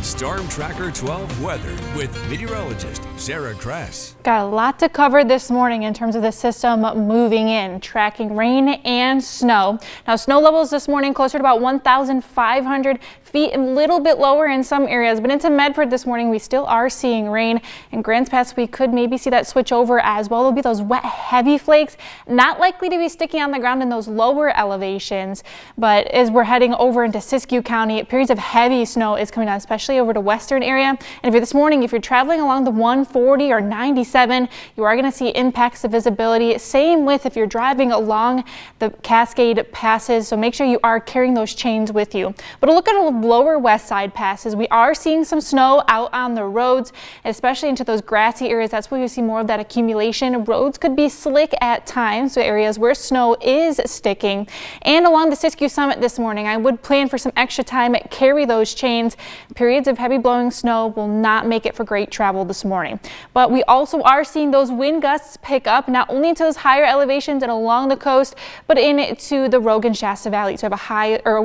Storm Tracker 12 weather with meteorologist Sarah Kress. Got a lot to cover this morning in terms of the system moving in, tracking rain and snow. Now, snow levels this morning closer to about 1,500 feet, a little bit lower in some areas, but into Medford this morning we still are seeing rain. In Grants Pass we could maybe see that switch over as well. There'll be those wet, heavy flakes, not likely to be sticking on the ground in those lower elevations, but as we're heading over into Siskiyou County, periods of heavy snow is coming down, especially over to western area. And if you're this morning, if you're traveling along the 140 or 97, you are going to see impacts of visibility. Same with if you're driving along the Cascade passes, so make sure you are carrying those chains with you. But a look at a lower west side passes, we are seeing some snow out on the roads, especially into those grassy areas. That's where you see more of that accumulation. Roads could be slick at times, so areas where snow is sticking. And along the Siskiyou Summit this morning, I would plan for some extra time, carry those chains. Periods of heavy blowing snow will not make it for great travel this morning. But we also are seeing those wind gusts pick up, not only into those higher elevations and along the coast, but into the Rogue and Shasta Valley. So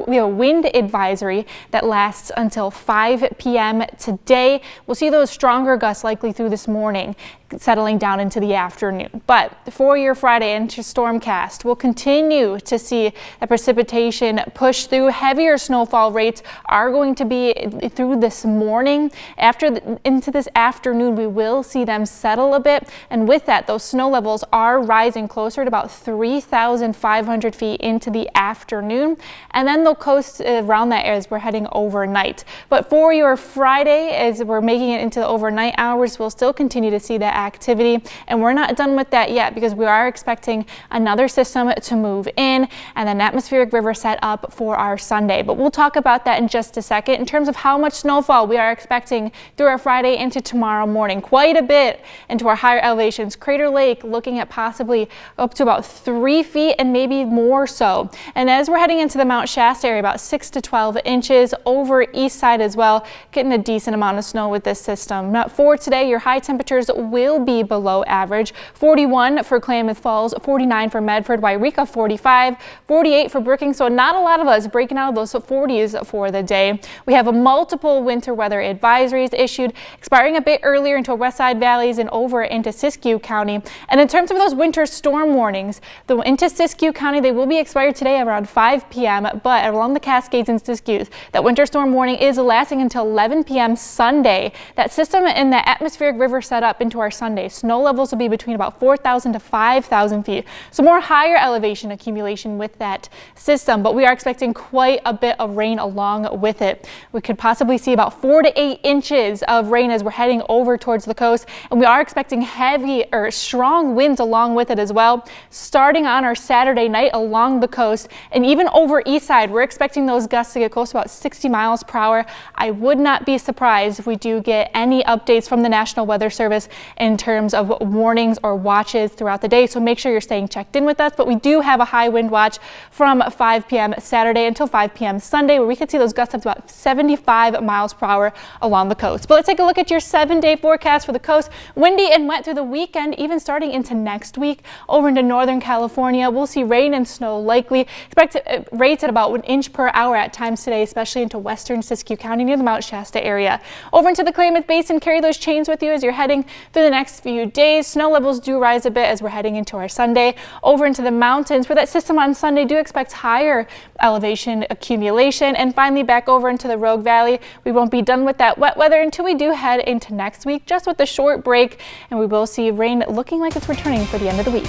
we have a wind advisory that lasts until 5 p.m. today. We'll see those stronger gusts likely through this morning, settling down into the afternoon. But for your Friday into Stormcast, we'll continue to see the precipitation push through. Heavier snowfall rates are going to be through this morning. Into this afternoon, we will see them settle a bit. And with that, those snow levels are rising closer to about 3,500 feet into the afternoon. And then they'll coast around that as we're heading overnight. But for your Friday, as we're making it into the overnight hours, we'll still continue to see that activity. And we're not done with that yet, because we are expecting another system to move in and an atmospheric river set up for our Sunday. But we'll talk about that in just a second. In terms of how much snowfall we are expecting through our Friday into tomorrow morning, quite a bit into our higher elevations. Crater Lake looking at possibly up to about 3 feet and maybe more so. And as we're heading into the Mount Shasta area, about 6 to 12 inches over east side as well, getting a decent amount of snow with this system. Now for today, your high temperatures will be below average. 41 for Klamath Falls, 49 for Medford, Wairika 45, 48 for Brookings. So not a lot of us breaking out of those 40s for the day. We have multiple winter weather advisories issued, expiring a bit earlier into West Side Valleys and over into Siskiyou County. And in terms of those winter storm warnings, into Siskiyou County, they will be expired today around 5 p.m. But along the Cascades and Siskiyou, that winter storm warning is lasting until 11 p.m. Sunday. That system in the atmospheric river set up into our Sunday. Snow levels will be between about 4,000 to 5,000 feet. So more higher elevation accumulation with that system, but we are expecting quite a bit of rain along with it. We could possibly see about 4 to 8 inches of rain as we're heading over towards the coast, and we are expecting heavy or strong winds along with it as well, starting on our Saturday night along the coast. And even over east side, we're expecting those gusts to get close to about 60 miles per hour. I would not be surprised if we do get any updates from the National Weather Service in terms of warnings or watches throughout the day. So make sure you're staying checked in with us. But we do have a high wind watch from 5 p.m. Saturday until 5 p.m. Sunday, where we could see those gusts up to about 75 miles per hour along the coast. But let's take a look at your 7-day forecast for the coast. Windy and wet through the weekend, even starting into next week. Over into Northern California, we'll see rain and snow likely. Expect rates at about 1 inch per hour at times today, especially into western Siskiyou County near the Mount Shasta area. Over into the Klamath Basin, carry those chains with you as you're heading through the next few days. Snow levels do rise a bit as we're heading into our Sunday. Over into the mountains for that system on Sunday, do expect higher elevation accumulation. And finally back over into the Rogue Valley, we won't be done with that wet weather until we do head into next week, just with a short break, and we will see rain looking like it's returning for the end of the week.